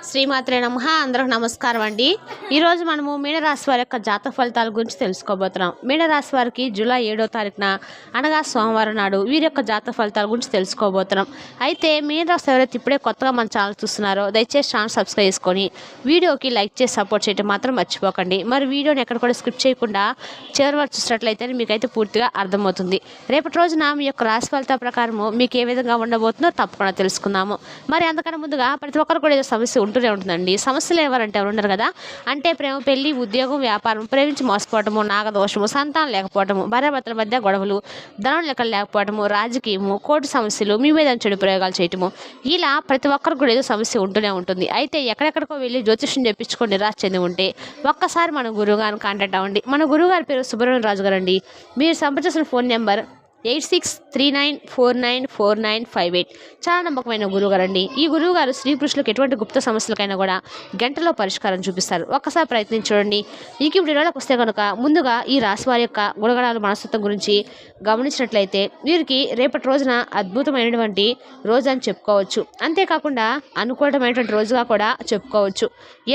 శ్రీమాత్రే నమః. అందరికి నమస్కారం అండి. ఈరోజు మనము మీనరాశి వారి యొక్క జాతక ఫలితాల గురించి తెలుసుకోబోతున్నాం. మీనరాశి వారికి జూలై 7వ తారీఖున అనగా సోమవారం నాడు వీరి యొక్క జాతక ఫలితాల గురించి తెలుసుకోబోతున్నాం. అయితే మీనరాశి ఎవరైతే ఇప్పుడే కొత్తగా మన ఛానల్ చూస్తున్నారో దయచేసి ఛానల్ సబ్స్క్రైబ్ చేసుకొని వీడియోకి లైక్ చేసి సపోర్ట్ చేయడం మాత్రం మర్చిపోకండి. మరి వీడియోని ఎక్కడ కూడా స్కిప్ చేయకుండా చివరి వరకు చూసినట్లయితే మీకైతే పూర్తిగా అర్థమవుతుంది. రేపటి రోజున మీ యొక్క రాశి ఫలితాల ప్రకారము మీకు ఏ విధంగా ఉండబోతుందో తప్పకుండా తెలుసుకుందాము. మరి అంతకన్నా ముందుగా ప్రతి ఒక్కరు కూడా ఏదో సమస్య ఉంటూనే ఉంటుందండి. సమస్యలు ఎవరంటే ఎవరు ఉండరు కదా. అంటే ప్రేమ, పెళ్లి, ఉద్యోగం, వ్యాపారం, ప్రేమించి మోసపోవటము, నాగదోషము, సంతానం లేకపోవటము, భార్యాభర్తల మధ్య గొడవలు, ధనం లెక్కలు లేకపోవటము, రాజకీయము, కోర్టు సమస్యలు, మీ మీద చెడు ప్రయోగాలు చేయటము, ఇలా ప్రతి ఒక్కరు కూడా ఏదో సమస్య ఉంటూనే ఉంటుంది. అయితే ఎక్కడెక్కడికో వెళ్ళి జ్యోతిష్యం చెప్పించుకొని నిరాశ చెంది ఉంటే ఒక్కసారి మన గురువుగారిని కాంటాక్ట్ అవ్వండి. మన గురువుగారి పేరు సుబ్రహ్మణ్య రాజు గారు అండి. మీరు సంప్రదించిన ఫోన్ నెంబర్ 8639494958. చాలా నమ్మకమైన గురువుగారండి. ఈ గురువుగారు స్త్రీ పురుషులకు ఎటువంటి గుప్త సమస్యలకైనా కూడా గంటలో పరిష్కారం చూపిస్తారు. ఒక్కసారి ప్రయత్నించి చూడండి. మీకు ఇప్పుడు వీడియోలోకి వస్తే కనుక ముందుగా ఈ రాశి వారి యొక్క గుణగణాలు, మనస్తత్వం గురించి గమనించినట్లయితే వీరికి రేపటి రోజున అద్భుతమైనటువంటి రోజు అని చెప్పుకోవచ్చు. అంతేకాకుండా అనుకూలమైనటువంటి రోజుగా కూడా చెప్పుకోవచ్చు.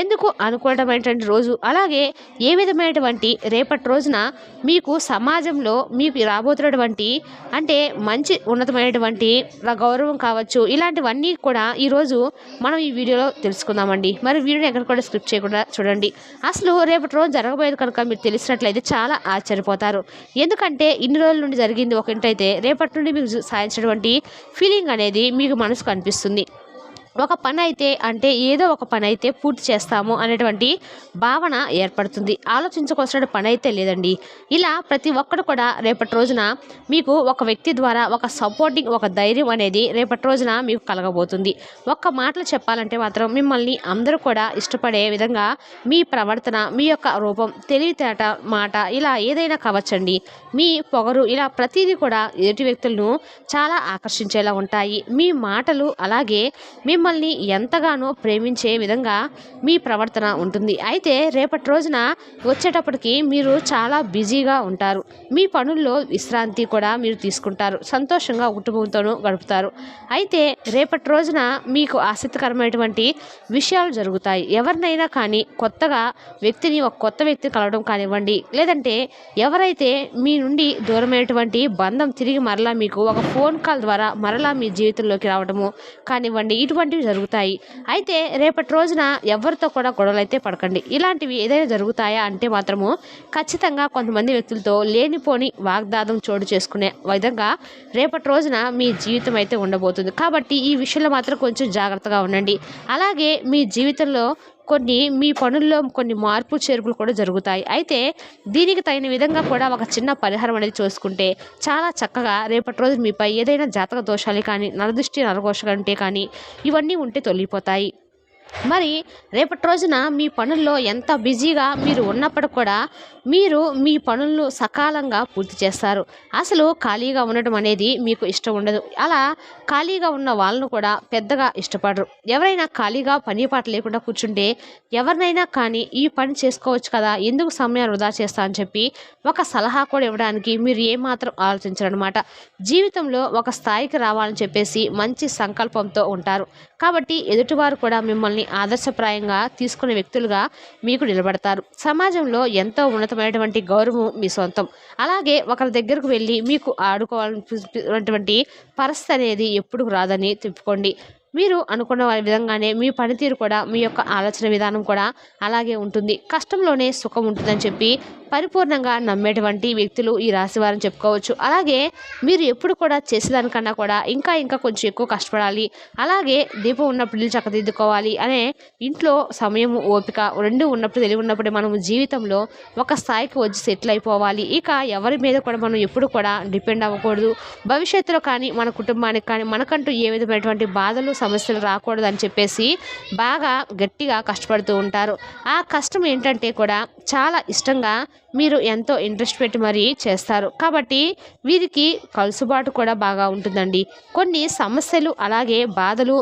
ఎందుకు అనుకూలమైనటువంటి రోజు, అలాగే ఏ విధమైనటువంటి రేపటి రోజున మీకు సమాజంలో మీకు రాబోతున్నటువంటి అంటే మంచి ఉన్నతమైనటువంటి గౌరవం కావచ్చు, ఇలాంటివన్నీ కూడా ఈరోజు మనం ఈ వీడియోలో తెలుసుకుందామండి. మరి వీడియోని ఎక్కడ కూడా స్క్రిప్ట్ చేయకుండా చూడండి. అసలు రేపటి రోజు జరగబోయేది కనుక మీరు తెలిసినట్లయితే చాలా ఆశ్చర్యపోతారు. ఎందుకంటే ఇన్ని రోజుల నుండి జరిగింది ఒకటైతే రేపటి నుండి మీకు సాధించినటువంటి ఫీలింగ్ అనేది మీకు మనసుకు అనిపిస్తుంది. ఒక పని అయితే అంటే ఏదో ఒక పని అయితే పూర్తి చేస్తాము అనేటువంటి భావన ఏర్పడుతుంది. ఆలోచించుకోవాల్సిన పని అయితే లేదండి. ఇలా ప్రతి ఒక్కరు కూడా రేపటి రోజున మీకు ఒక వ్యక్తి ద్వారా ఒక సపోర్టింగ్, ఒక ధైర్యం అనేది రేపటి రోజున మీకు కలగబోతుంది. ఒక్క మాటలు చెప్పాలంటే మాత్రం మిమ్మల్ని అందరూ కూడా ఇష్టపడే విధంగా మీ ప్రవర్తన, మీ యొక్క రూపం, తెలివితేట, మాట ఇలా ఏదైనా కావచ్చండి. మీ పొగరు ఇలా ప్రతిదీ కూడా ఎదుటి వ్యక్తులను చాలా ఆకర్షించేలా ఉంటాయి. మీ మాటలు అలాగే మిమ్మల్ని ఎంతగానో ప్రేమించే విధంగా మీ ప్రవర్తన ఉంటుంది. అయితే రేపటి రోజున వచ్చేటప్పటికి మీరు చాలా బిజీగా ఉంటారు. మీ పనుల్లో విశ్రాంతి కూడా మీరు తీసుకుంటారు. సంతోషంగా కుటుంబంతోనూ గడుపుతారు. అయితే రేపటి రోజున మీకు ఆసక్తికరమైనటువంటి విషయాలు జరుగుతాయి. ఎవరినైనా కానీ కొత్తగా వ్యక్తిని, ఒక కొత్త వ్యక్తిని కలవడం కానివ్వండి, లేదంటే ఎవరైతే మీ నుండి దూరమైనటువంటి బంధం తిరిగి మరలా మీకు ఒక ఫోన్ కాల్ ద్వారా మరలా మీ జీవితంలోకి రావడము కానివ్వండి, ఇటువంటివి జరుగుతాయి. అయితే రేపటి రోజున ఎవరితో కూడా గొడవలు అయితే పడకండి. ఇలాంటివి ఏదైనా జరుగుతాయా అంటే మాత్రము ఖచ్చితంగా కొంతమంది వ్యక్తులతో లేనిపోని వాగ్దానం చోటు చేసుకునే విధంగా రేపటి రోజున మీ జీవితం అయితే ఉండబోతుంది. కాబట్టి ఈ విషయంలో మాత్రం కొంచెం జాగ్రత్తగా ఉండండి. అలాగే మీ జీవితంలో మీ పనుల్లో కొన్ని మార్పు చేర్పులు కూడా జరుగుతాయి. అయితే దీనికి తగిన విధంగా కూడా ఒక చిన్న పరిహారం అనేది చూసుకుంటే చాలా చక్కగా రేపటి రోజు మీపై ఏదైనా జాతక దోషాలు కానీ, నరదృష్టి, నరఘోష అంటే కానీ ఇవన్నీ ఉంటే తొలగిపోతాయి. మరి రేపటి రోజున మీ పనుల్లో ఎంత బిజీగా మీరు ఉన్నప్పటికి కూడా మీరు మీ పనులను సకాలంగా పూర్తి చేస్తారు. అసలు ఖాళీగా ఉండటం అనేది మీకు ఇష్టం ఉండదు. అలా ఖాళీగా ఉన్న వాళ్ళను కూడా పెద్దగా ఇష్టపడరు. ఎవరైనా ఖాళీగా పని పాట లేకుండా కూర్చుంటే ఎవరినైనా కానీ ఈ పని చేసుకోవచ్చు కదా, ఎందుకు సమయం వృధా చేస్తా అని చెప్పి ఒక సలహా కూడా ఇవ్వడానికి మీరు ఏమాత్రం ఆలోచించరనమాట. జీవితంలో ఒక స్థాయికి రావాలని చెప్పేసి మంచి సంకల్పంతో ఉంటారు. కాబట్టి ఎదుటివారు కూడా మిమ్మల్ని ఆదర్శప్రాయంగా తీసుకునే వ్యక్తులుగా మీకు నిలబడతారు. సమాజంలో ఎంతో ఉన్నతమైనటువంటి గౌరవం మీ సొంతం. అలాగే ఒకరి దగ్గరకు వెళ్ళి మీకు ఆడుకోవాలన్నటువంటి పరిస్థితి అనేది ఎప్పుడు రాదని తిప్పుకోండి. మీరు అనుకున్న విధంగానే మీ పనితీరు కూడా, మీ యొక్క ఆలోచన విధానం కూడా అలాగే ఉంటుంది. కష్టంలోనే సుఖం ఉంటుందని చెప్పి పరిపూర్ణంగా నమ్మేటువంటి వ్యక్తులు ఈ రాశి వారిని చెప్పుకోవచ్చు. అలాగే మీరు ఎప్పుడు కూడా చేసేదానికన్నా కూడా ఇంకా కొంచెం ఎక్కువ కష్టపడాలి, అలాగే దీపం ఉన్నప్పుడు ఇల్లు చక్కదిద్దుకోవాలి అనే ఇంట్లో సమయం, ఓపిక రెండు ఉన్నప్పుడు, తెలివి ఉన్నప్పుడే మనం జీవితంలో ఒక స్థాయికి వచ్చి సెటిల్ అయిపోవాలి. ఇక ఎవరి మీద కూడా మనం ఎప్పుడు కూడా డిపెండ్ అవ్వకూడదు. భవిష్యత్తులో కానీ మన కుటుంబానికి కానీ మనకంటూ ఏ విధమైనటువంటి బాధలు, సమస్యలు రాకూడదు అని చెప్పేసి బాగా గట్టిగా కష్టపడుతూ ఉంటారు. ఆ కష్టం ఏంటంటే కూడా చాలా ఇష్టంగా మీరు ఎంతో ఇంట్రెస్ట్ పెట్టి మరీ చేస్తారు. కాబట్టి వీరికి కలుసుబాటు కూడా బాగా ఉంటుందండి. కొన్ని సమస్యలు అలాగే బాధలు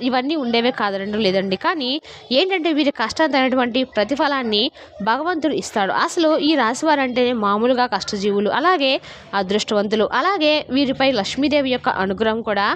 ఇవన్నీ ఉండేవే కాదనడం లేదండి. కానీ ఏంటంటే వీరి కష్టానికి ప్రతిఫలాన్ని భగవంతుడు ఇస్తాడు. అసలు ఈ రాశివారు అంటేనే మామూలుగా కష్టజీవులు, అలాగే అదృష్టవంతులు, అలాగే వీరిపై లక్ష్మీదేవి యొక్క అనుగ్రహం కూడా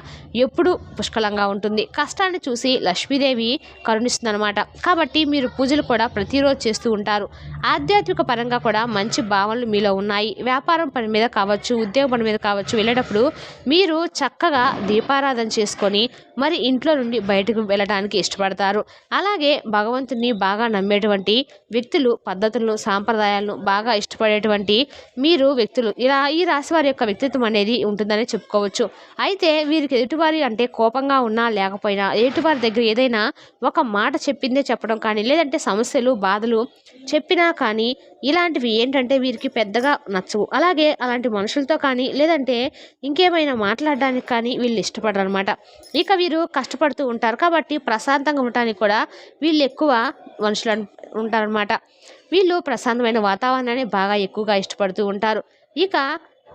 ఎప్పుడూ పుష్కలంగా ఉంటుంది. కష్టాన్ని చూసి లక్ష్మీదేవి కరుణిస్తుందన్నమాట. కాబట్టి మీరు పూజలు కూడా ప్రతిరోజు చేస్తూ ఉంటారు. ఆధ్యాత్మిక పరంగా కూడా మంచి భావనలు మీలో ఉన్నాయి. వ్యాపారం పని మీద కావచ్చు, ఉద్యోగ పని మీద కావచ్చు వెళ్ళేటప్పుడు మీరు చక్కగా దీపారాధన చేసుకొని మరి ఇంట్లో నుండి బయటకు వెళ్ళడానికి ఇష్టపడతారు. అలాగే భగవంతుని బాగా నమ్మేటువంటి వ్యక్తులు, పద్ధతులను, సాంప్రదాయాలను బాగా ఇష్టపడేటువంటి మీరు వ్యక్తులు, ఇలా ఈ రాశి వారి యొక్క వ్యక్తిత్వం అనేది ఉంటుందని చెప్పుకోవచ్చు. అయితే వీరికి ఎదుటివారి అంటే కోపంగా ఉన్నా లేకపోయినా ఎదుటివారి దగ్గర ఏదైనా ఒక మాట చెప్పిందే చెప్పడం కానీ, లేదంటే సమస్యలు బాధలు చెప్పినా కానీ ఇలాంటివి ఏంటంటే వీరికి పెద్దగా నచ్చవు. అలాగే అలాంటి మనుషులతో కానీ లేదంటే ఇంకేమైనా మాట్లాడడానికి కానీ వీళ్ళు ఇష్టపడరు అనమాట. ఇక వీరు కష్టపడుతూ ఉంటారు కాబట్టి ప్రశాంతంగా ఉండటానికి కూడా వీళ్ళు ఎక్కువ మనుషులు ఉంటారనమాట. వీళ్ళు ప్రశాంతమైన వాతావరణాన్ని బాగా ఎక్కువగా ఇష్టపడుతూ ఉంటారు. ఇక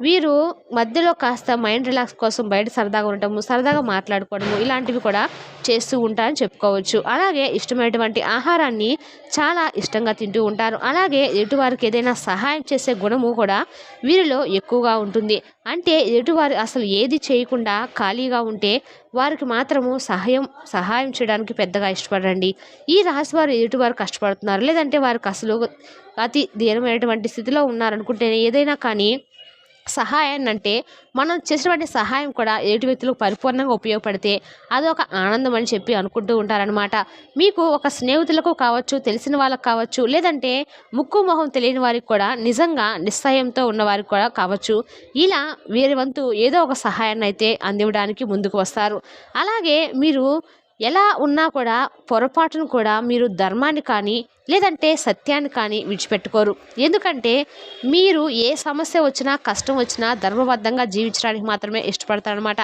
వీరు మధ్యలో కాస్త మైండ్ రిలాక్స్ కోసం బయట సరదాగా ఉండటము, సరదాగా మాట్లాడుకోవడము ఇలాంటివి కూడా చేస్తూ ఉంటారని చెప్పుకోవచ్చు. అలాగే ఇష్టమైనటువంటి ఆహారాన్ని చాలా ఇష్టంగా తింటూ ఉంటారు. అలాగే ఎదుటివారికి ఏదైనా సహాయం చేసే గుణము కూడా వీరిలో ఎక్కువగా ఉంటుంది. అంటే ఎదుటివారు అసలు ఏది చేయకుండా ఖాళీగా ఉంటే వారికి మాత్రము సహాయం చేయడానికి పెద్దగా ఇష్టపడరండి. ఈ రాశి వారు ఎదుటివారు కష్టపడుతున్నారు, లేదంటే వారికి అసలు అతి దీనమైనటువంటి స్థితిలో ఉన్నారనుకుంటేనే ఏదైనా కానీ సహాయాన్ని అంటే మనం చేసినటువంటి సహాయం కూడా ఎదుటి వ్యక్తులకు పరిపూర్ణంగా ఉపయోగపడితే అదొక ఆనందం అని చెప్పి అనుకుంటూ ఉంటారనమాట. మీకు ఒక స్నేహితులకు కావచ్చు, తెలిసిన వాళ్ళకు కావచ్చు, లేదంటే ముక్కు మొహం తెలియని వారికి కూడా నిజంగా నిస్సహాయంతో ఉన్నవారికి కూడా కావచ్చు, ఇలా వీరి వంతు ఏదో ఒక సహాయాన్ని అయితే అందివ్వడానికి ముందుకు వస్తారు. అలాగే మీరు ఎలా ఉన్నా కూడా పొరపాటును కూడా మీరు ధర్మాన్ని కానీ లేదంటే సత్యాన్ని కానీ విడిచిపెట్టుకోరు. ఎందుకంటే మీరు ఏ సమస్య వచ్చినా కష్టం వచ్చినా ధర్మబద్ధంగా జీవించడానికి మాత్రమే ఇష్టపడతారనమాట.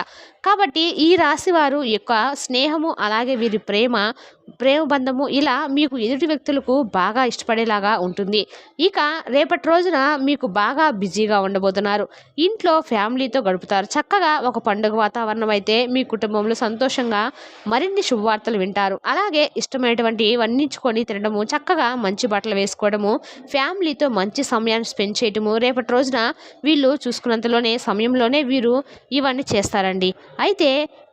కాబట్టి ఈ రాశి వారు యొక్క స్నేహము అలాగే వీరి ప్రేమ బంధము ఇలా మీకు ఎదుటి వ్యక్తులకు బాగా ఇష్టపడేలాగా ఉంటుంది. ఇక రేపటి రోజున మీకు బాగా బిజీగా ఉండబోతున్నారు. ఇంట్లో ఫ్యామిలీతో గడుపుతారు. చక్కగా ఒక పండుగ వాతావరణం అయితే మీ కుటుంబంలో సంతోషంగా మరిన్ని శుభవార్తలు వింటారు. అలాగే ఇష్టమైనటువంటి వన్నించుకొని తినడము, చక్కగా మంచి బట్టలు వేసుకోవడము, ఫ్యామిలీతో మంచి సమయాన్ని స్పెండ్ చేయడము రేపటి రోజున వీళ్ళు చూసుకున్నంతలోనే సమయంలోనే వీరు ఇవన్నీ చేస్తారండి. అయితే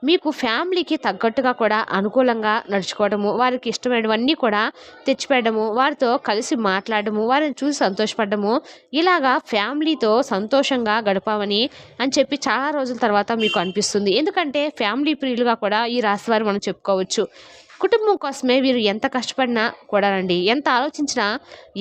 మీకు ఫ్యామిలీకి తగ్గట్టుగా కూడా అనుకూలంగా నడుచుకోవడము, వారికి ఇష్టమైనవన్నీ కూడా తెచ్చిపెట్టడము, వారితో కలిసి మాట్లాడము, వారిని చూసి సంతోషపడము, ఇలాగా ఫ్యామిలీతో సంతోషంగా గడపామని అని చెప్పి చాలా రోజుల తర్వాత మీకు అనిపిస్తుంది. ఎందుకంటే ఫ్యామిలీ ప్రియులుగా కూడా ఈ రాశివారు మనం చెప్పుకోవచ్చు. కుటుంబం కోసమే వీరు ఎంత కష్టపడినా కూడానండి, ఎంత ఆలోచించినా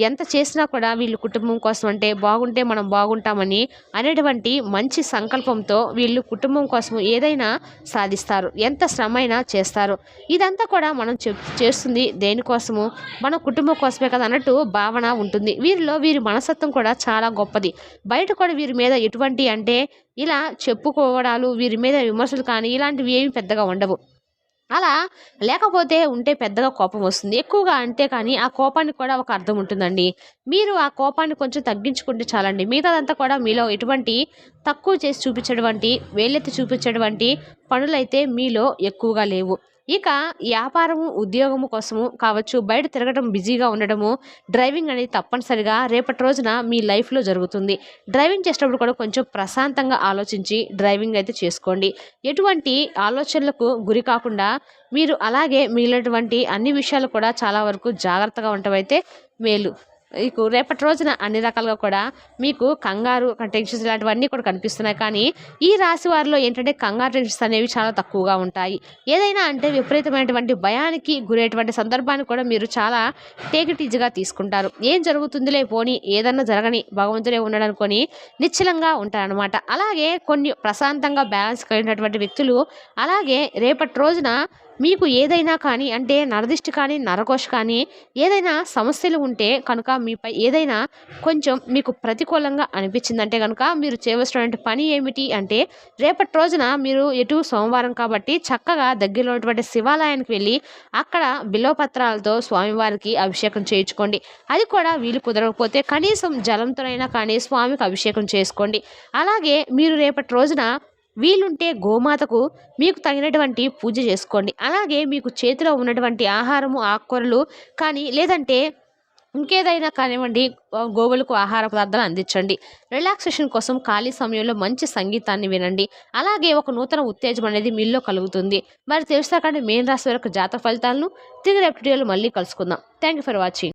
ఎంత చేసినా కూడా వీళ్ళు కుటుంబం కోసం అంటే బాగుంటే మనం బాగుంటామని అనేటువంటి మంచి సంకల్పంతో వీళ్ళు కుటుంబం కోసం ఏదైనా సాధిస్తారు, ఎంత శ్రమ అయినా చేస్తారు. ఇదంతా కూడా మనం చేస్తుంది దేనికోసము, మన కుటుంబం కోసమే కదా అన్నట్టు భావన ఉంటుంది వీరిలో. వీరి మనస్తత్వం కూడా చాలా గొప్పది. బయట కూడా వీరి మీద ఎటువంటి అంటే ఇలా చెప్పుకోవడాలు, వీరి మీద విమర్శలు కానీ ఇలాంటివి ఏమి పెద్దగా ఉండవు. అలా లేకపోతే ఉంటే పెద్దగా కోపం వస్తుంది. ఎక్కువగా అంటే కానీ ఆ కోపానికి కూడా ఒక అర్థం ఉంటుందండి. మీరు ఆ కోపాన్ని కొంచెం తగ్గించుకుంటే చాలండి. మిగతాదంతా కూడా మీలో ఎటువంటి తక్కువ చేసి చూపించేటువంటి, వేలెత్తి చూపించేటువంటి పనులైతే మీలో ఎక్కువగా లేవు. ఇక వ్యాపారము, ఉద్యోగము కోసము కావచ్చు, బయట తిరగడం, బిజీగా ఉండడము, డ్రైవింగ్ అనేది తప్పనిసరిగా రేపటి రోజున మీ లైఫ్లో జరుగుతుంది. డ్రైవింగ్ చేసేటప్పుడు కూడా కొంచెం ప్రశాంతంగా ఆలోచించి డ్రైవింగ్ అయితే చేసుకోండి. ఎటువంటి ఆలోచనలకు గురి కాకుండా మీరు అలాగే మిగిలినటువంటి అన్ని విషయాలు కూడా చాలా వరకు జాగ్రత్తగా ఉండటమైతే మేలు. మీకు రేపటి రోజున అన్ని రకాలుగా కూడా మీకు కంగారు, టెన్షన్స్ ఇలాంటివన్నీ కూడా కనిపిస్తున్నాయి. కానీ ఈ రాశి వారిలో ఏంటంటే కంగారు, టెన్షన్స్ అనేవి చాలా తక్కువగా ఉంటాయి. ఏదైనా అంటే విపరీతమైనటువంటి భయానికి గురేటువంటి సందర్భాన్ని కూడా మీరు చాలా టేక్ ఇట్ ఈజీగా తీసుకుంటారు. ఏం జరుగుతుందిలే పోనీ, ఏదన్నా జరగని, భగవంతుడే ఉన్నాడు అనుకొని నిశ్చలంగా ఉంటారనమాట. అలాగే కొన్ని ప్రశాంతంగా బ్యాలెన్స్ కలిగినటువంటి వ్యక్తులు అలాగే రేపటి రోజున మీకు ఏదైనా కానీ అంటే నరదిష్టి కానీ, నరఘోష కానీ ఏదైనా సమస్యలు ఉంటే కనుక మీపై ఏదైనా కొంచెం మీకు ప్రతికూలంగా అనిపించిందంటే కనుక మీరు చేయవలసినటువంటి పని ఏమిటి అంటే రేపటి రోజున మీరు సోమవారం కాబట్టి చక్కగా దగ్గరలో ఉన్నటువంటి శివాలయానికి వెళ్ళి అక్కడ బిల్వపత్రాలతో స్వామివారికి అభిషేకం చేయించుకోండి. అది కూడా వీలు కుదరకపోతే కనీసం జలంతోనైనా కానీ స్వామికి అభిషేకం చేసుకోండి. అలాగే మీరు రేపటి రోజున వీలుంటే గోమాతకు మీకు తగినటువంటి పూజ చేసుకోండి. అలాగే మీకు చేతిలో ఉన్నటువంటి ఆహారము ఆకుకూరలు కానీ లేదంటే ఇంకేదైనా కానివ్వండి గోవులకు ఆహార పదార్థాలు అందించండి. రిలాక్సేషన్ కోసం ఖాళీ సమయంలో మంచి సంగీతాన్ని వినండి. అలాగే ఒక నూతన ఉత్తేజం అనేది మీలో కలుగుతుంది. మరి తెలుసా కానీ మీన రాశి వరకు జాతక ఫలితాలను తిరిగి రేపటి వీడియోలో మళ్ళీ కలుసుకుందాం. Thank you for watching.